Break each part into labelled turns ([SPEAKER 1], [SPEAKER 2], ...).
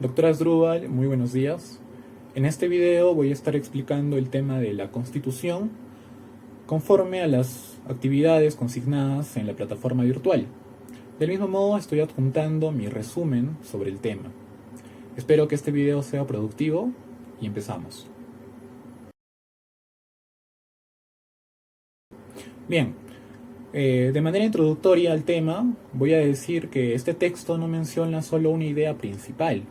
[SPEAKER 1] Doctora Asdrúbal, muy buenos días. En este video voy a estar explicando el tema de la Constitución conforme a las actividades consignadas en la plataforma virtual. Del mismo modo estoy adjuntando mi resumen sobre el tema. Espero que este video sea productivo y empezamos. Bien, de manera introductoria al tema voy a decir que este texto no menciona solo una idea principal.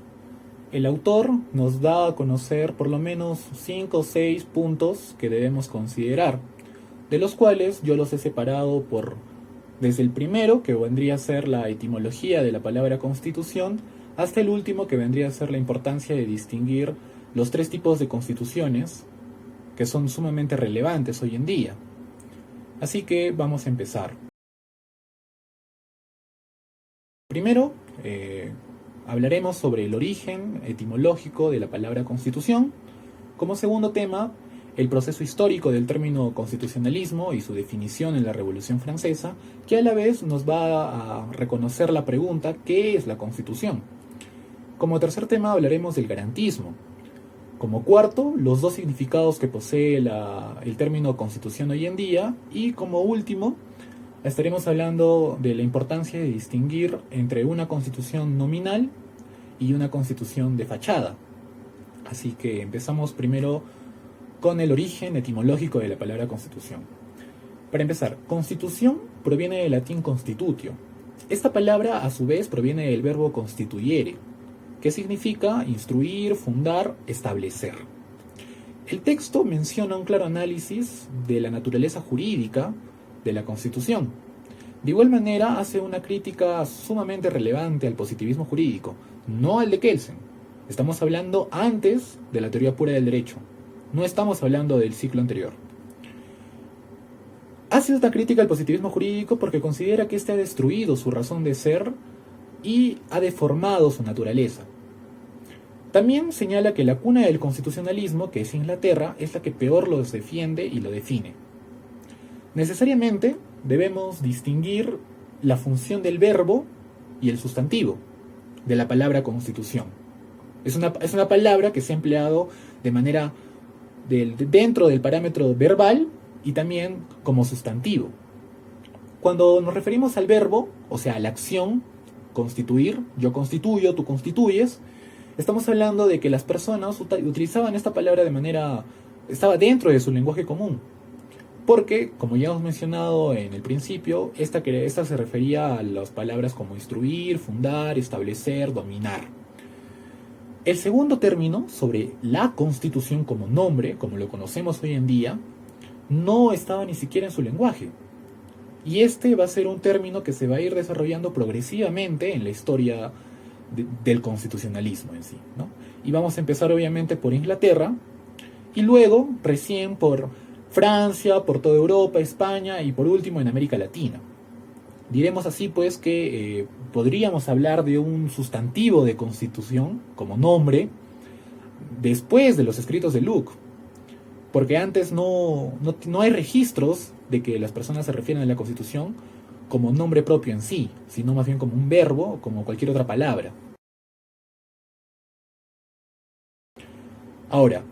[SPEAKER 1] El autor nos da a conocer por lo menos 5 o 6 puntos que debemos considerar, de los cuales yo los he separado desde el primero, que vendría a ser la etimología de la palabra constitución, hasta el último, que vendría a ser la importancia de distinguir los 3 tipos de constituciones que son sumamente relevantes hoy en día. Así que vamos a empezar. Primero, hablaremos sobre el origen etimológico de la palabra constitución. Como segundo tema, el proceso histórico del término constitucionalismo y su definición en la Revolución Francesa, que a la vez nos va a reconocer la pregunta ¿qué es la constitución? Como tercer tema hablaremos del garantismo. Como cuarto, los 2 significados que posee el término constitución hoy en día. Y como último, estaremos hablando de la importancia de distinguir entre una constitución nominal y una constitución de fachada. Así que empezamos primero con el origen etimológico de la palabra constitución. Para empezar, constitución proviene del latín constitutio. Esta palabra a su vez proviene del verbo constituyere, que significa instruir, fundar, establecer. El texto menciona un claro análisis de la naturaleza jurídica de la Constitución. De igual manera, hace una crítica sumamente relevante al positivismo jurídico, no al de Kelsen. Estamos hablando antes de la teoría pura del derecho, no estamos hablando del ciclo anterior. Hace esta crítica al positivismo jurídico porque considera que éste ha destruido su razón de ser y ha deformado su naturaleza. También señala que la cuna del constitucionalismo, que es Inglaterra, es la que peor los defiende y lo define. Necesariamente debemos distinguir la función del verbo y el sustantivo de la palabra constitución. Es una palabra que se ha empleado de manera dentro del parámetro verbal y también como sustantivo. Cuando nos referimos al verbo, o sea, a la acción, constituir, yo constituyo, tú constituyes, estamos hablando de que las personas utilizaban esta palabra estaba dentro de su lenguaje común. Porque, como ya hemos mencionado en el principio, esta se refería a las palabras como instruir, fundar, establecer, dominar. El segundo término, sobre la constitución como nombre, como lo conocemos hoy en día, no estaba ni siquiera en su lenguaje. Y este va a ser un término que se va a ir desarrollando progresivamente en la historia del constitucionalismo en sí, ¿no? Y vamos a empezar obviamente por Inglaterra, y luego recién por Francia, por toda Europa, España y por último en América Latina. Diremos así pues que podríamos hablar de un sustantivo de constitución como nombre después de los escritos de Locke, porque antes no hay registros de que las personas se refieren a la constitución como nombre propio en sí, sino más bien como un verbo o como cualquier otra palabra. Ahora,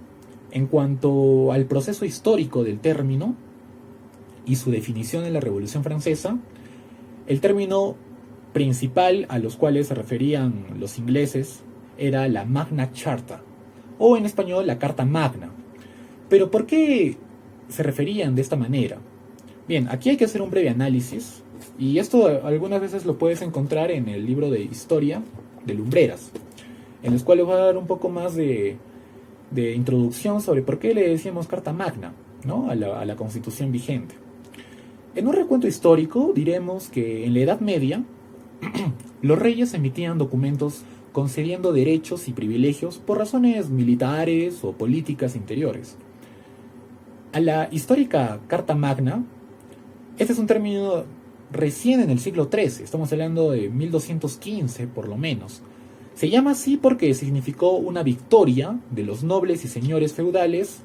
[SPEAKER 1] en cuanto al proceso histórico del término y su definición en la Revolución Francesa, el término principal a los cuales se referían los ingleses era la Magna Charta, o en español la Carta Magna. Pero ¿por qué se referían de esta manera? Bien, aquí hay que hacer un breve análisis, y esto algunas veces lo puedes encontrar en el libro de historia de Lumbreras, en los cuales voy a dar un poco más de introducción sobre por qué le decíamos Carta Magna, ¿no? a la Constitución vigente. En un recuento histórico diremos que en la Edad Media los reyes emitían documentos concediendo derechos y privilegios por razones militares o políticas interiores. A la histórica Carta Magna, este es un término recién en el siglo XIII, estamos hablando de 1215 por lo menos. Se llama así porque significó una victoria de los nobles y señores feudales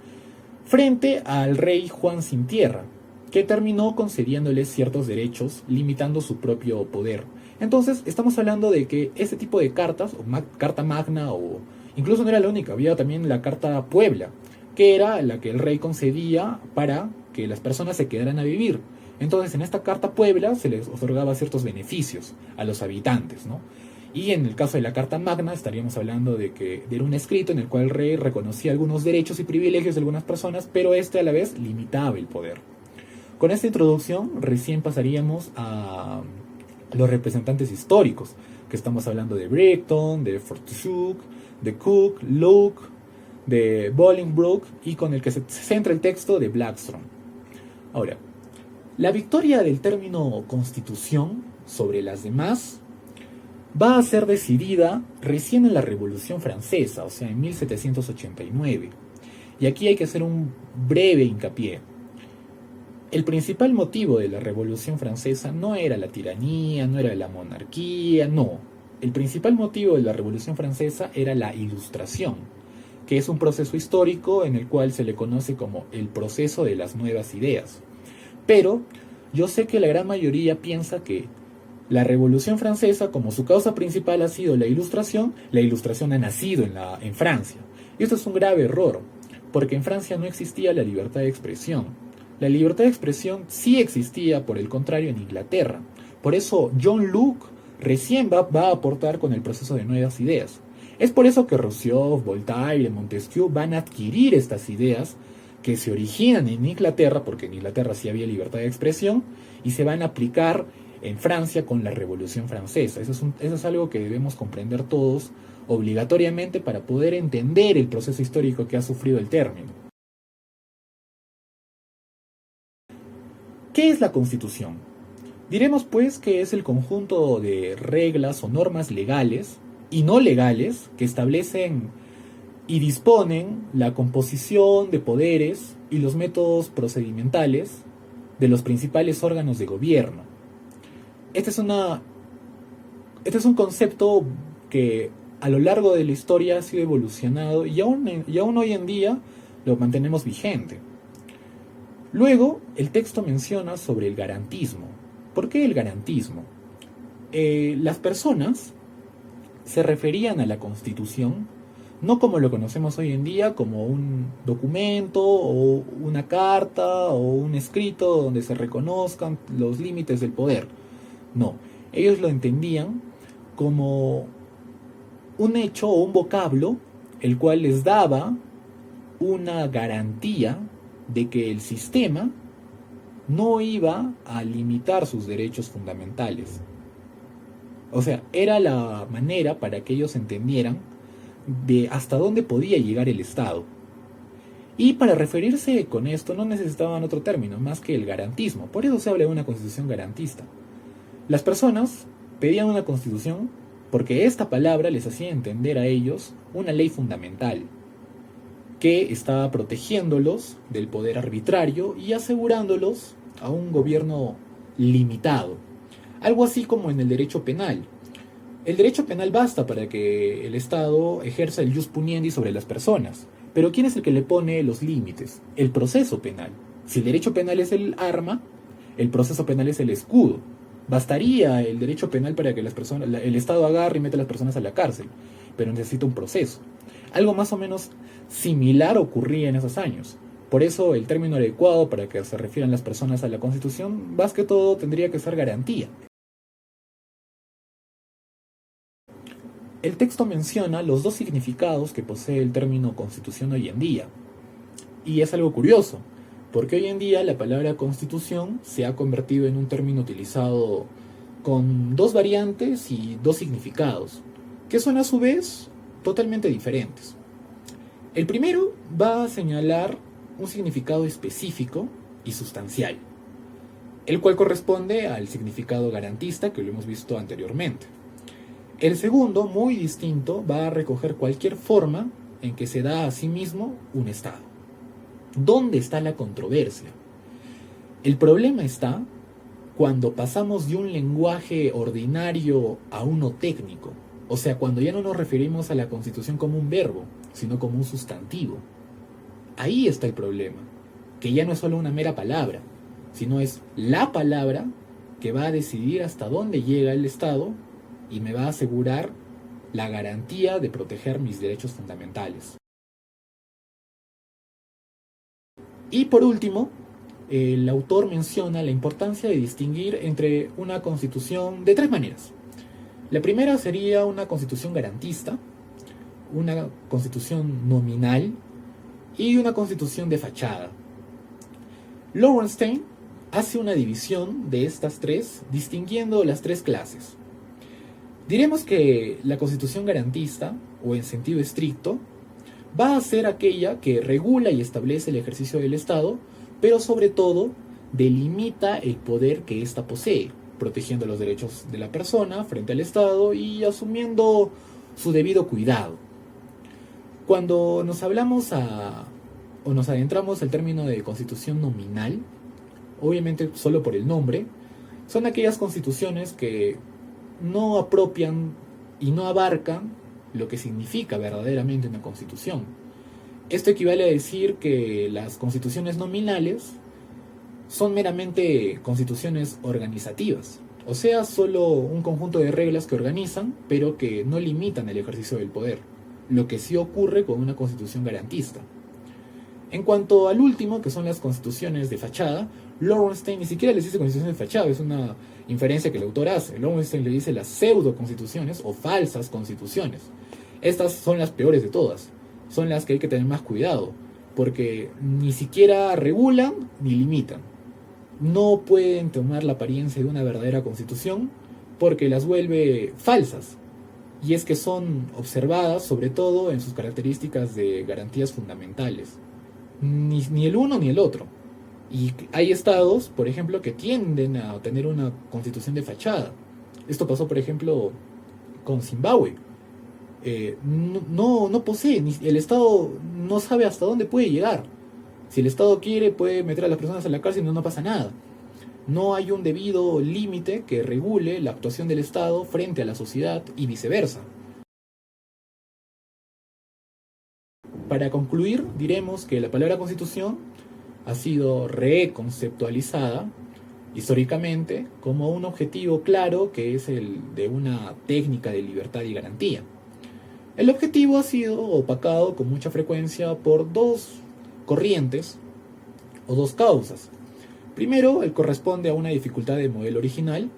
[SPEAKER 1] frente al rey Juan sin tierra, que terminó concediéndoles ciertos derechos, limitando su propio poder. Entonces, estamos hablando de que ese tipo de cartas, o carta magna, o incluso no era la única, había también la carta Puebla, que era la que el rey concedía para que las personas se quedaran a vivir. Entonces, en esta carta Puebla se les otorgaba ciertos beneficios a los habitantes, ¿no? Y en el caso de la Carta Magna estaríamos hablando de que era un escrito en el cual el rey reconocía algunos derechos y privilegios de algunas personas, pero este a la vez limitaba el poder. Con esta introducción recién pasaríamos a los representantes históricos, que estamos hablando de Brighton, de Fortescue, de Coke, Locke, de Bolingbroke, y con el que se centra el texto de Blackstone. Ahora, la victoria del término constitución sobre las demás va a ser decidida recién en la Revolución Francesa, o sea, en 1789. Y aquí hay que hacer un breve hincapié. El principal motivo de la Revolución Francesa no era la tiranía, no era la monarquía, no. El principal motivo de la Revolución Francesa era la Ilustración, que es un proceso histórico en el cual se le conoce como el proceso de las nuevas ideas. Pero yo sé que la gran mayoría piensa que la Revolución Francesa, como su causa principal ha sido la Ilustración ha nacido en Francia. Y esto es un grave error, porque en Francia no existía la libertad de expresión. La libertad de expresión sí existía, por el contrario, en Inglaterra. Por eso John Locke recién va a aportar con el proceso de nuevas ideas. Es por eso que Rousseau, Voltaire y Montesquieu van a adquirir estas ideas que se originan en Inglaterra, porque en Inglaterra sí había libertad de expresión, y se van a aplicar en Francia con la Revolución Francesa. Eso es algo que debemos comprender todos obligatoriamente para poder entender el proceso histórico que ha sufrido el término. ¿Qué es la Constitución? Diremos pues que es el conjunto de reglas o normas legales y no legales que establecen y disponen la composición de poderes y los métodos procedimentales de los principales órganos de gobierno. Este es un concepto que a lo largo de la historia ha sido evolucionado y aún hoy en día lo mantenemos vigente. Luego, el texto menciona sobre el garantismo. ¿Por qué el garantismo? Las personas se referían a la Constitución no como lo conocemos hoy en día, como un documento o una carta o un escrito donde se reconozcan los límites del poder. No, ellos lo entendían como un hecho o un vocablo el cual les daba una garantía de que el sistema no iba a limitar sus derechos fundamentales. O sea, era la manera para que ellos entendieran de hasta dónde podía llegar el Estado. Y para referirse con esto no necesitaban otro término más que el garantismo. Por eso se habla de una constitución garantista. Las personas pedían una constitución porque esta palabra les hacía entender a ellos una ley fundamental que estaba protegiéndolos del poder arbitrario y asegurándolos a un gobierno limitado. Algo así como en el derecho penal. El derecho penal basta para que el Estado ejerza el jus puniendi sobre las personas. Pero ¿quién es el que le pone los límites? El proceso penal. Si el derecho penal es el arma, el proceso penal es el escudo. Bastaría el derecho penal para que el Estado agarre y meta a las personas a la cárcel, pero necesita un proceso. Algo más o menos similar ocurría en esos años. Por eso el término adecuado para que se refieran las personas a la Constitución, más que todo, tendría que ser garantía. El texto menciona los dos significados que posee el término Constitución hoy en día. Y es algo curioso, porque hoy en día la palabra Constitución se ha convertido en un término utilizado con dos variantes y dos significados, que son a su vez totalmente diferentes. El primero va a señalar un significado específico y sustancial, el cual corresponde al significado garantista que lo hemos visto anteriormente. El segundo, muy distinto, va a recoger cualquier forma en que se da a sí mismo un Estado. ¿Dónde está la controversia? El problema está cuando pasamos de un lenguaje ordinario a uno técnico, o sea, cuando ya no nos referimos a la Constitución como un verbo, sino como un sustantivo. Ahí está el problema, que ya no es solo una mera palabra, sino es la palabra que va a decidir hasta dónde llega el Estado y me va a asegurar la garantía de proteger mis derechos fundamentales. Y por último, el autor menciona la importancia de distinguir entre una constitución de tres maneras. La primera sería una constitución garantista, una constitución nominal y una constitución de fachada. Lowenstein hace una división de estas tres, distinguiendo las tres clases. Diremos que la constitución garantista, o en sentido estricto, va a ser aquella que regula y establece el ejercicio del Estado, pero sobre todo delimita el poder que ésta posee, protegiendo los derechos de la persona frente al Estado y asumiendo su debido cuidado. Cuando nos adentramos al término de constitución nominal, obviamente solo por el nombre, son aquellas constituciones que no apropian y no abarcan lo que significa verdaderamente una constitución. Esto equivale a decir que las constituciones nominales son meramente constituciones organizativas, o sea, solo un conjunto de reglas que organizan, pero que no limitan el ejercicio del poder, lo que sí ocurre con una constitución garantista. En cuanto al último, que son las constituciones de fachada, Lowenstein ni siquiera les dice constitución de fachada, es una inferencia que el autor hace. Lowenstein le dice las pseudo constituciones o falsas constituciones. Estas son las peores de todas, son las que hay que tener más cuidado, porque ni siquiera regulan ni limitan. No pueden tomar la apariencia de una verdadera constitución porque las vuelve falsas. Y es que son observadas sobre todo en sus características de garantías fundamentales. Ni el uno ni el otro. Y hay estados, por ejemplo, que tienden a tener una constitución de fachada. Esto pasó, por ejemplo, con Zimbabue. No posee, el Estado no sabe hasta dónde puede llegar. Si el Estado quiere, puede meter a las personas en la cárcel y no pasa nada. No hay un debido límite que regule la actuación del Estado frente a la sociedad y viceversa. Para concluir, diremos que la palabra constitución ha sido reconceptualizada históricamente como un objetivo claro que es el de una técnica de libertad y garantía. El objetivo ha sido opacado con mucha frecuencia por dos corrientes o dos causas. Primero, él corresponde a una dificultad del modelo original,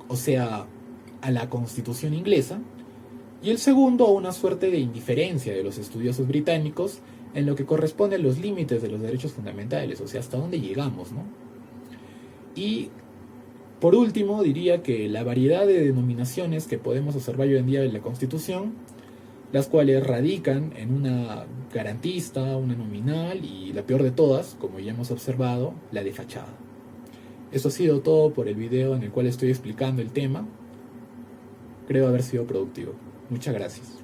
[SPEAKER 1] o sea, a la Constitución inglesa, y el segundo a una suerte de indiferencia de los estudiosos británicos en lo que corresponde a los límites de los derechos fundamentales, o sea, hasta dónde llegamos, ¿no? Y por último, diría que la variedad de denominaciones que podemos observar hoy en día en la Constitución, las cuales radican en una garantista, una nominal y la peor de todas, como ya hemos observado, la de fachada. Eso ha sido todo por el video en el cual estoy explicando el tema. Creo haber sido productivo. Muchas gracias.